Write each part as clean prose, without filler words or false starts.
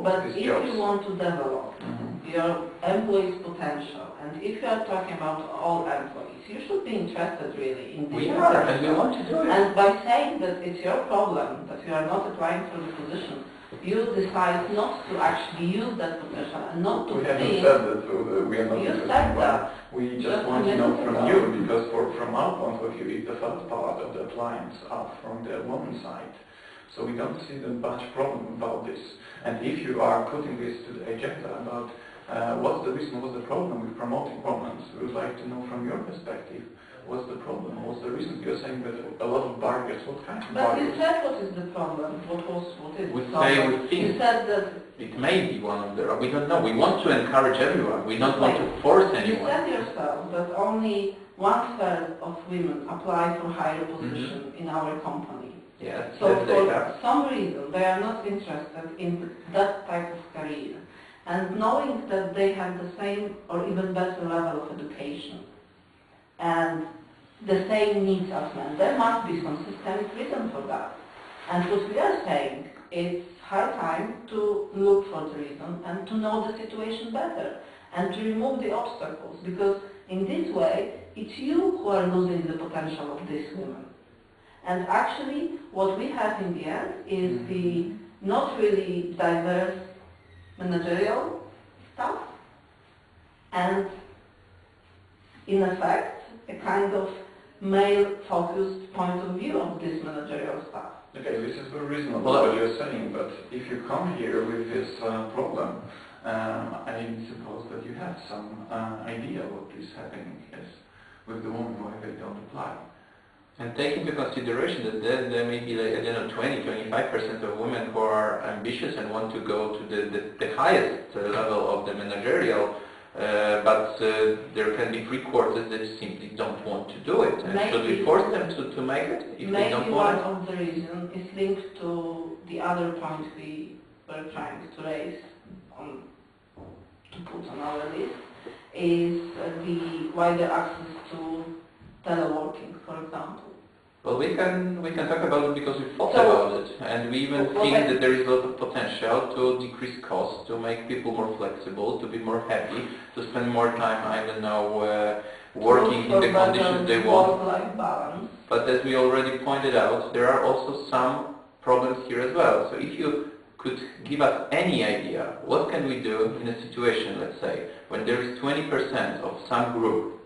But these if jobs. you want to develop your employees' potential, and if you are talking about all employees, you should be interested really in this. We are, and we want to do it. And by saying that it's your problem, that you are not applying for the position, you decide not to actually use that potential and not to We haven't think. said that we are not You interested said in that. one. We just Just want a to know minute from ago. you, because from our point of view, if the first part of the appliance are from the woman's side, so we don't see the much problem about this. And if you are putting this to the agenda about what's the reason, what's the problem with promoting women, we would like to know from your perspective, what's the problem, what's the reason? You're saying that a lot of barriers, what kind of But barriers? you said what is the problem, what is We the say problem? we think. You said that. It may be one of the, we don't know, we want to encourage everyone, we don't want to force You anyone. said yourself that only 1/3 of women apply for higher position in our company. Yes, So that's for data. some reason they are not interested in that type of career. And knowing that they have the same or even better level of education and the same needs as men, there must be some systemic reason for that. And what we are saying, it's high time to look for the reason and to know the situation better and to remove the obstacles, because in this way it's you who are losing the potential of these women. And actually what we have in the end is the not really diverse managerial staff and in effect a kind of male-focused point of view of this managerial staff. Okay, this is very reasonable what you're saying, but if you come here with this problem, I suppose that you have some idea what is happening with the women, why they don't apply. And take into consideration that there may be, like, I don't know, 20-25% of women who are ambitious and want to go to the highest level of the managerial, but there can be three-quarters that simply don't want to do it. And should we force them to make it if they don't want it? Maybe one of the reasons is linked to the other point we were trying to raise, to put on our list, is the wider access to teleworking, for example. Well, we can talk about it because we thought about it, and we even think that there is a lot of potential to decrease costs, to make people more flexible, to be more happy, to spend more time, I don't know, working in the conditions they want. Work-life balance. But as we already pointed out, there are also some problems here as well. So if you could give us any idea, what can we do in a situation, let's say, when there is 20% of some group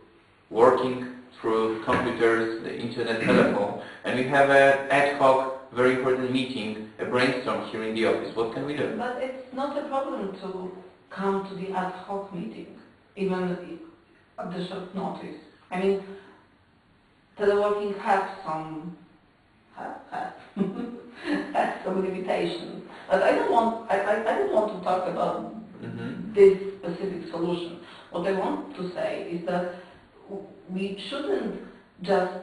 working through computers, the internet, telephone, and we have an ad hoc, very important meeting, a brainstorm here in the office. What can we do? But it's not a problem to come to the ad hoc meeting, even at the short notice. I mean, teleworking has some limitations. But I don't want to talk about this specific solution. What I want to say is that we shouldn't just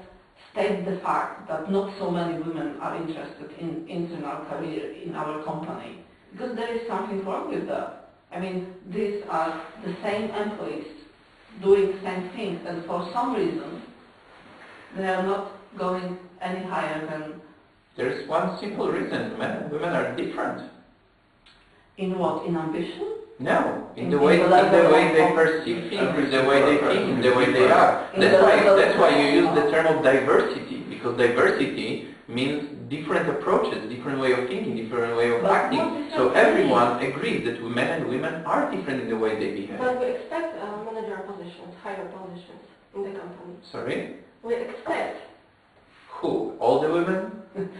state the fact that not so many women are interested in internal career in our company, because there is something wrong with that. I mean, these are the same employees doing the same things, and for some reason they are not going any higher than... There is one simple reason: men and women are different. In what? In ambition? No, in the way they perceive things, in the way they think, in the way they are. That's why you use the term of diversity, because diversity means different approaches, different way of thinking, different way of acting. So everyone agrees that men and women are different in the way they behave. But we expect managerial positions, higher positions in the company. Sorry? We expect. Who? All the women?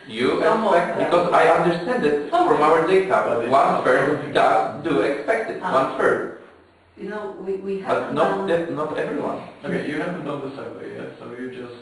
You expect? Because I understand that from our data, 1/3 do expect it. 1/3. You know, we But have not everyone. Okay, you haven't done the survey yet, so you just,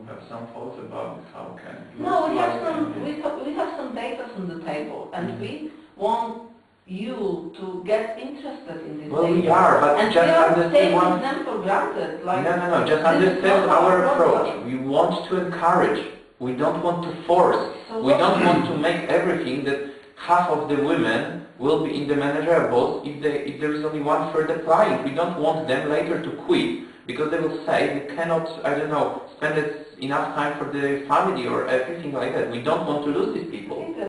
have some thoughts about how can... No, we have some data on the table, and we want you to get interested in this Well, data. we are, but and just understand one... one... them for granted. Like, No, just understand our approach. We want to encourage. We don't want to force. We don't want to make everything that half of the women will be in the managerial post if there is only 1/3 applying. We don't want them later to quit because they will say they cannot, I don't know, spend enough time for the family or everything like that. We don't want to lose these people.